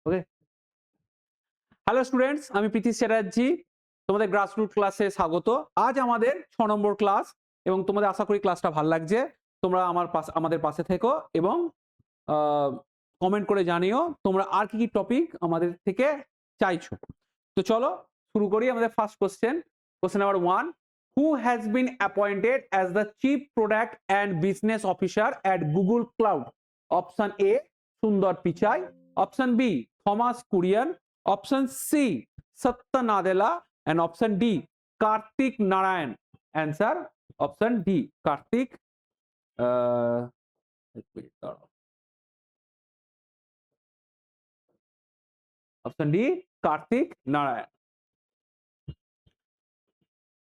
ওকে, hello students, আমি প্রীতি চ্যাটার্জি, তোমাদের grassroot ক্লাসে স্বাগত। আজ আমাদের 6 নম্বর ক্লাস এবং তোমাদের আশা করি ক্লাসটা ভালো লাগছে। তোমরা আমাদের পাশে থেকো এবং কমেন্ট করে জানিও তোমরা আর কি কি টপিক আমাদের থেকে চাইছো। তো চলো শুরু করি। আমাদের first question number 1, who has been appointed as the chief product and business officer at Google Cloud? Option A, Sundar Pichai. Option B, Thomas Kurian. Option C, Satya Nadella. And option D, Karthik Narayan. Answer option D, Karthik. Option D, Karthik Narayan.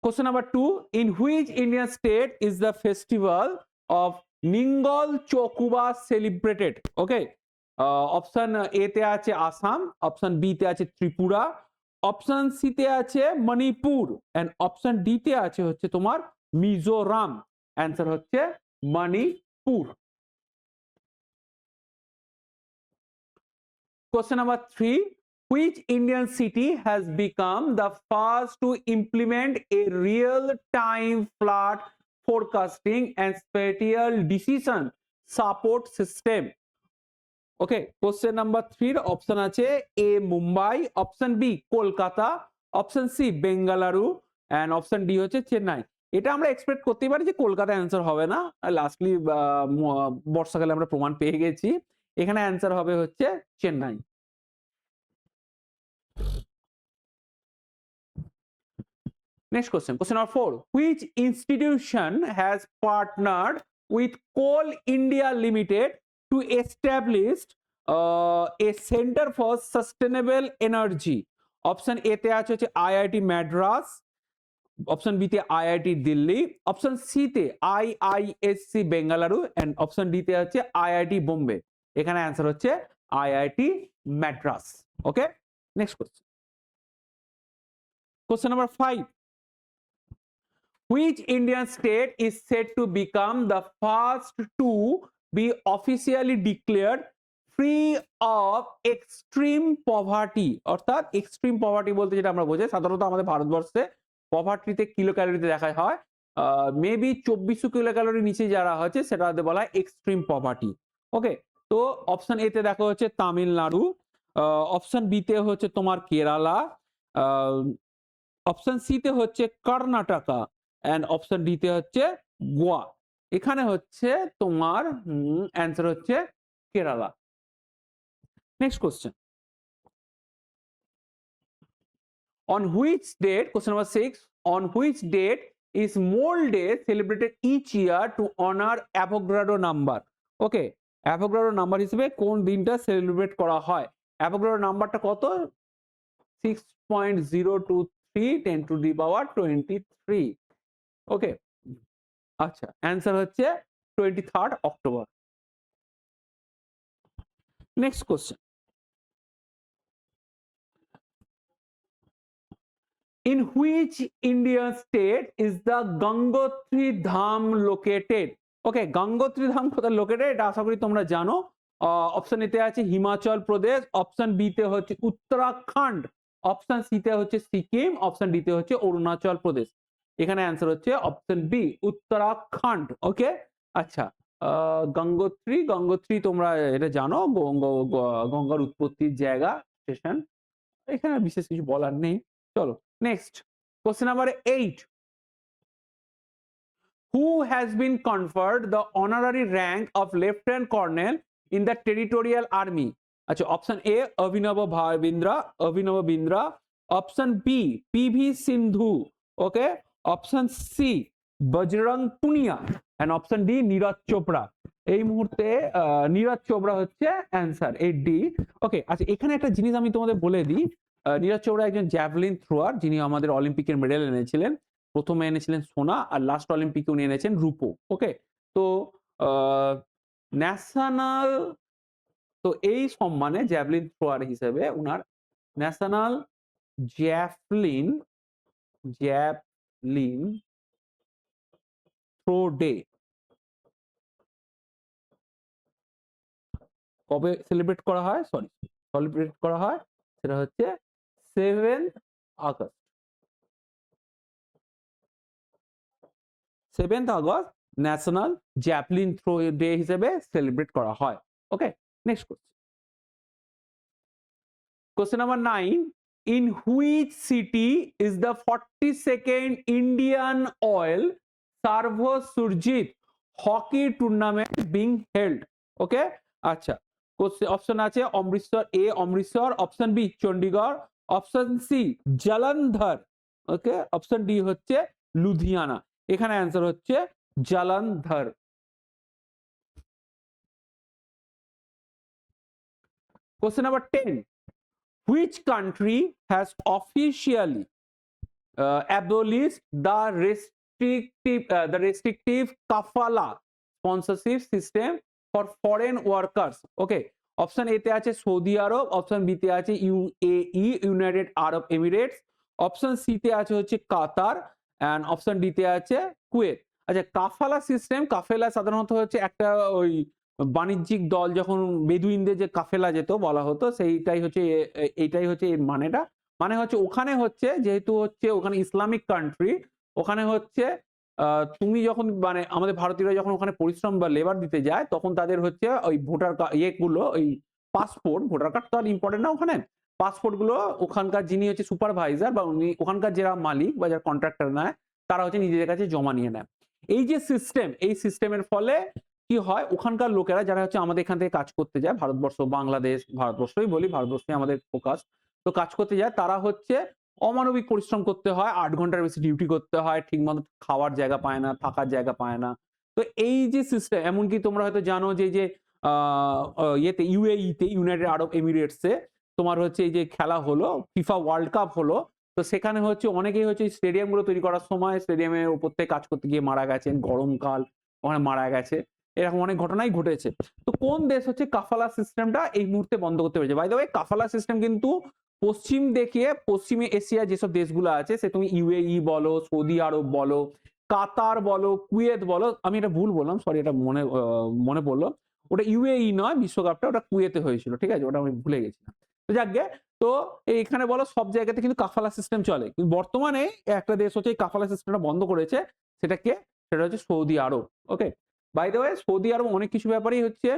Question number 2, in which Indian state is the festival of Ningal Chokuba celebrated? Okay, option A তে আছে Assam, option B তে আছে Tripura, option C তে আছে Manipur and option D তে আছে হচ্ছে তোমার মিজোরাম। অ্যান্সার হচ্ছে Manipur. Question number 3, which Indian city has become the first to implement a real-time flood forecasting and spatial decision support system? Okay, question number 3 এর অপশন আছে A Mumbai, option B Kolkata, option C Bengaluru and option D হচ্ছে চেন্নাই। এটা আমরা expect করতেই পারি যে Kolkata answer হবে না, লাস্টলি বর্ষাকালে আমরা প্রমাণ পেয়ে গেছি। এখানে অ্যান্সার হবে হচ্ছে Chennai. Next question number 4, which institution has partnered with Coal India Limited to establish a center for sustainable energy? Option A তে আছে হচ্ছে IIT Madras, অপশন বি তে IIT দিল্লি, অপশন সি তে IISc Bengaluru and option D তে আছে IIT Bombay. এখানে answer হচ্ছে IIT Madras। Okay, next question number 5, which Indian state is said to become the first to be officially declared free of extreme poverty? অর্থাৎ extreme poverty বলতে যেটা আমরা বোঝাই, সাধারণত আমাদের ভারতবর্ষে পভার্টিতে কিলো ক্যালোরিতে দেখা হয়, মেবি 2400 কিলো ক্যালোরি নিচে যারা হচ্ছে সেটা বলা হয় এক্সট্রিম পভার্টি। ওকে, তো অপশন এ তে দেখো হচ্ছে তামিলনাড়ু, অপশন বি তে হচ্ছে তোমার কেরালা, অপশন সি তে হচ্ছে কর্ণাটকা এন্ড অপশন ডি তে হচ্ছে গোয়া। এখানে হচ্ছে তোমার অ্যান্সার হচ্ছে Kerala. Next question, on which date, question number 6, on which date is Mole Day celebrated each year to honor Avogadro number? Okay, Avogadro number হিসেবে কোন দিনটা সেলিব্রেট করা হয়? অ্যাভোগাড্রো নাম্বারটা কত? 6.023 10 to the power 23। ওকে, আচ্ছা, অ্যান্সার হচ্ছে 23rd October. Next question, in which Indian state is the Gangotri Dham located? ওকে, গঙ্গোত্রী ধাম কোথায় লোকেটেড এটা আশা করি তোমরা জানো। অপশন এতে আছে হিমাচল প্রদেশ, অপশন বি তে হচ্ছে উত্তরাখণ্ড, অপশন সি তে হচ্ছে সিকিম, অপশন ডি তে হচ্ছে অরুণাচল প্রদেশ। এখানে অ্যান্সার হচ্ছে অপশন বি উত্তরাখণ্ড। ওকে, আচ্ছা, গঙ্গোত্রী তোমরা এটা জানো, গঙ্গার উৎপত্তির জায়গা, স্টেশন, এখানে বিশেষ কিছু বলার নেই। চলো next, question number 8, who has been conferred the honorary rank of lieutenant colonel in the territorial army? আচ্ছা, option A Abhinav Bindra, option B PV Sindhu, okay, option C Bajrang Punia and option D Neeraj Chopra. এই মুহূর্তে নীরজ চোপড়া হচ্ছে অ্যান্সার, এই ডি। ওকে, আচ্ছা, এখানে একটা জিনিস আমি তোমাদের বলে দিই, নীরজ চোপড়া একজন জ্যাভলিন থ্রোয়ার যিনি আমাদের অলিম্পিকের মেডেল এনেছিলেন। প্রথমে এনেছিলেন সোনা আর লাস্ট অলিম্পিকে উনি এনেছেন রূপো। ওকে, তো ন্যাশনাল, তো এই সম্মানে জ্যাভলিন থ্রোয়ার হিসেবে উনার ন্যাশনাল জ্যাভলিন থ্রো ডে কবে সেলিব্রেট করা হয়? সরি, সেলিব্রেট করা হয় সেটা হচ্ছে 7th August. 7th August national javelin throw day হিসেবে সেলিব্রেট করা হয়। Okay, next question number 9, in which city is the 42nd Indian Oil Servo Surjit hockey tournament being held? Okay, আচ্ছা, অপশন আছে Amritsar, A Amritsar, option B Chandigarh, option C Jalandhar, okay, option D হচ্ছে লুধিয়ানা। এখানে answer হচ্ছে Jalandhar. Question number 10, which country has officially abolished the restrictive kafala sponsorship system for foreign workers? Okay, option A তে আছে Saudi Arab, option B তে আছে UAE United Arab Emirates, option C তে আছে হচ্ছে কাতার, এন্ড অপশন ডি তে আছে Kuwait. আচ্ছা, কাফালা সিস্টেম, কাফেলা সাধারণত হচ্ছে একটা ওই বাণিজ্যিক দল যখন বেদুইনদের যে কাফেলা যেত বলা হতো, সেইটাই হচ্ছে এইটাই হচ্ছে এর মানেটা। মানে হচ্ছে ওখানে হচ্ছে যেহেতু হচ্ছে ওখানে ইসলামিক কান্ট্রি, ওখানে হচ্ছে তুমি যখন মানে আমাদের ভারতীয়রা যখন ওখানে পরিশ্রম বা লেবার দিতে যায় তখন তাদের হচ্ছে ওই ভোটার ইয়েগুলো, ওই পাসপোর্ট, ভোটার কার্ড তো আর ইম্পর্টেন্ট না ওখানে, পাসপোর্ট গুলো ওখানকার যিনি হচ্ছে সুপারভাইজার বা উনি ওখানকার যারা মালিক বা যারা কন্ট্রাক্টর নেয় তারা হচ্ছে নিজেদের কাছে জমা নিয়ে নেয়। এই যে সিস্টেম, এই সিস্টেমের ফলে কি হয়, ওখানকার লোকেরা যারা হচ্ছে আমাদের এখান থেকে কাজ করতে যায়, ভারতবর্ষ, বাংলাদেশ, ভারতবর্ষই বলি, ভারতবর্ষে আমাদের ফোকাস, তো কাজ করতে যায় তারা হচ্ছে অমানবিক পরিশ্রম করতে হয়, 8 ঘন্টার বেশি ডিউটি করতে হয়, ঠিকমতো খাওয়ার জায়গা পায় না, থাকার জায়গা পায় না। তো এই যে সিস্টেম, এমনকি তোমরা হয়তো জানো যে যে ইয়েতে ইউএই তে ইউনাইটেড আরব এমিরেটসে তোমার হচ্ছে এই যে খেলা হলো, ফিফা ওয়ার্ল্ড কাপ হলো, তো সেখানে হচ্ছে অনেকেই হচ্ছে স্টেডিয়াম গুলো তৈরি করার সময় স্টেডিয়ামের উপর থেকে কাজ করতে গিয়ে মারা গেছেন, গরমকাল ওখানে মারা গেছে, এরকম অনেক ঘটনাই ঘটেছে। তো কোন দেশ হচ্ছে কাফালা সিস্টেমটা এই মুহূর্তে বন্ধ করতে পেরেছে? বাই দ্য ওয়ে, কাফালা সিস্টেম কিন্তু পশ্চিম দেখিয়ে পশ্চিমে এশিয়া যেসব দেশগুলো আছে, সে তুমি ইউএই বলো, সৌদি আরব বলো, কাতার বলো, কুয়েত বলো, আমি এটা ভুল বললাম, সরি, এটা মনে পড়লো, ওটা ইউএই নয়, বিশ্বকাপটা ওটা কুয়েতে হয়েছিল, ঠিক আছে, ওটা আমি ভুলে গেছিলাম। তো যাকগে, তো এইখানে বলো সব জায়গাতে কিন্তু কাফালা সিস্টেম চলে, কিন্তু বর্তমানে একটা দেশ হচ্ছে এই কাফালা সিস্টেমটা বন্ধ করেছে, সেটাকে, সেটা হচ্ছে Saudi Arab. Okay, by the way, Saudi Arab অনেক কিছু ব্যাপারেই হচ্ছে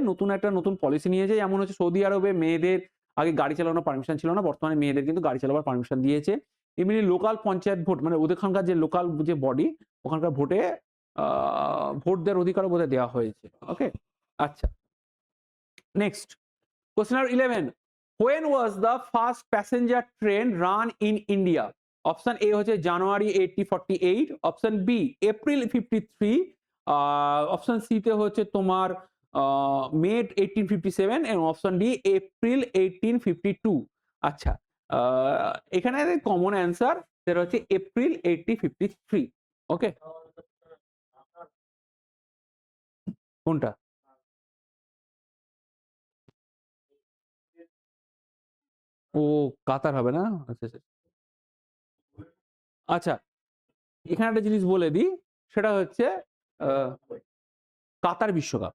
নতুন পলিসি নিয়েছে, যেমন হচ্ছে সৌদি আরবে মেয়েদের আগে গাড়ি চালানোর পারমিশন ছিল না, বর্তমানে মেয়েদের কিন্তু গাড়ি চালাবার পারমিশন দিয়েছে। এমনি লোকাল পঞ্চায়েত ভোট, মানে ওখানকার যে লোকাল যে বডি, ওখানকার ভোটে ভোট দেওয়ার অধিকারও বোধহয় দেওয়া হয়েছে। ওকে, আচ্ছা, next question number 11, when was the first passenger train run in India? Option A হচ্ছে January 1848, option B April 53, option C তে হচ্ছে তোমার মে 1857 এবং অপশন ডি এপ্রিল 1852। আচ্ছা, এখানে কমন অ্যান্সার সেটা হচ্ছে এপ্রিল 1853। ওকে, কোনটা? ও, কাতার হবে না? আচ্ছা আচ্ছা আচ্ছা, এখানে একটা জিনিস বলে দিই, সেটা হচ্ছে আহ, কাতার বিশ্বকাপ।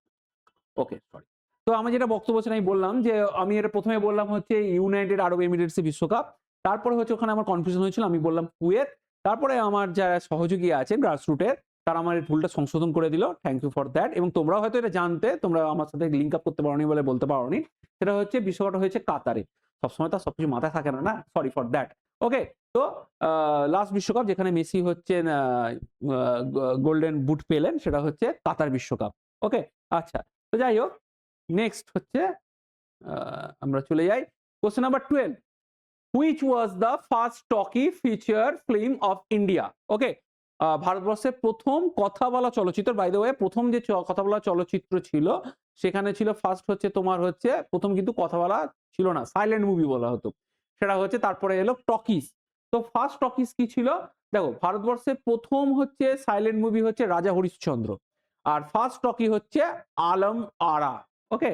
ওকে, সরি। তো আমি যেটা বক্তব্য ছিল আমি বললাম যে আমি এটা প্রথমে বললাম হচ্ছে ইউনাইটেড আরব এমিরেটস বিশ্বকাপ, তারপরে হচ্ছে ওখানে আমার কনফিউশন হয়েছিল, আমি বললাম কুয়েত, তারপরে আমার যারা সহযোগী আছেন গ্রাসরুটের তারা আমার এই ভুলটা সংশোধন করে দিল, থ্যাংক ইউ ফর দ্যাট। এবং তোমরাও হয়তো এটা জানতে, তোমরা আমার সাথে লিঙ্ক আপ করতে পারোনি বলে বলতে পারোনি, সেটা হচ্ছে বিশ্বকাপটা হয়েছে কাতারে, সবসময় তো সবকিছু মাথায় থাকে না, না, সরি ফর দ্যাট। ওকে, তো লাস্ট বিশ্বকাপ যেখানে মেসি হচ্ছে গোল্ডেন বুট পেলেন, সেটা হচ্ছে কাতার বিশ্বকাপ। ওকে, আচ্ছা, তো যাই হোক, নেক্সট হচ্ছে আমরা চলে যাই question number 12, which was the first talkie feature film of India? Okay, ভারতবর্ষের প্রথম কথা বলা চলচ্চিত্র, বাই দ্য ওয়ে, প্রথম যে কথা বলা চলচ্চিত্র ছিল সেখানে ছিল ফার্স্ট হচ্ছে তোমার হচ্ছে প্রথম কিন্তু কথা বলা ছিল না, সাইলেন্ট মুভি বলা হতো, সেটা হচ্ছে তারপরে এলো টকিস। তো ফার্স্ট টকিস কি ছিল? দেখো, ভারতবর্ষের প্রথম হচ্ছে সাইলেন্ট মুভি হচ্ছে রাজা হরিশ্চন্দ্র, আর ফার্স্ট টকি হচ্ছে আলম আরা। ওকে,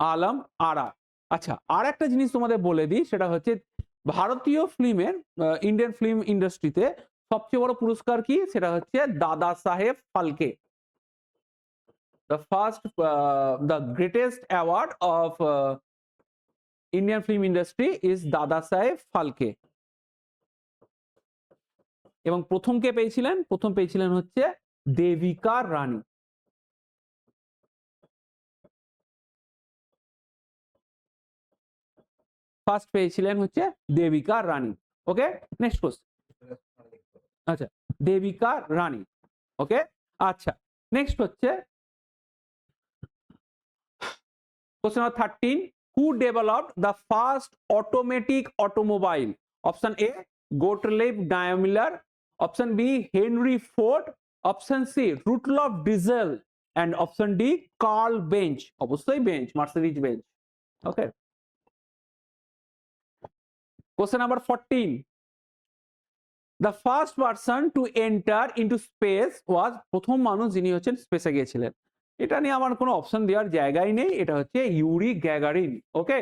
আলম আরা। আচ্ছা, আর একটা জিনিস তোমাদের বলে দিই, সেটা হচ্ছে ভারতীয় ফিল্মের, ইন্ডিয়ান ফিল্ম ইন্ডাস্ট্রিতে সবচেয়ে বড় পুরস্কার কি? সেটা হচ্ছে দাদা সাহেব Phalke, the first, the greatest award of Indian film industry is দাদা সাহেব ফালকে। এবং প্রথম কে পেয়েছিলেন? প্রথম পেয়েছিলেন হচ্ছে দেবিকা রানী। ফার্স্ট পেয়েছিলেন হচ্ছে Devika Rani. Okay, next question. আচ্ছা, দেবিকা রানী। ওকে, আচ্ছা, নেক্সট হচ্ছে question number 13, who developed the first automatic automobile? Option A Gottlieb Daimler, option B Henry Ford, option C Rudolf Diesel, and option D Karl Benz. অবশ্যই Benz, Mercedes Benz. Okay, question number 14, the first person to enter into space was, প্রথম মানুষ যিনি হচ্ছেন স্পেসে গিয়েছিলেন। এটা নিয়ে আমার কোনো অপশন দেওয়ার জায়গাই নেই, এটা হচ্ছে ইউরি গ্যাগারিন। ওকে,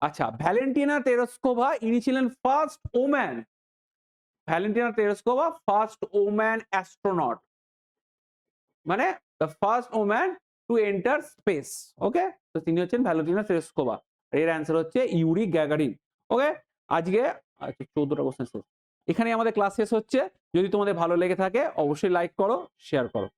আচ্ছা, ভ্যালেন্টিনা তেরেস্কোভা ইনি ছিলেন first woman, Valentina Tereshkova first woman astronaut, মানে the first woman to enter space. Okay, তো তিনি হচ্ছেন ভ্যালেন্টিনা তেরেস্কোভা। এর অ্যান্সার হচ্ছে ইউরি গ্যাগারিন। ওকে, আজকে আচ্ছা 14টা কোশ্চেন শেষ। এখানে আমাদের ক্লাস শেষ হচ্ছে। যদি তোমাদের ভালো লেগে থাকে অবশ্যই লাইক করো, শেয়ার করো।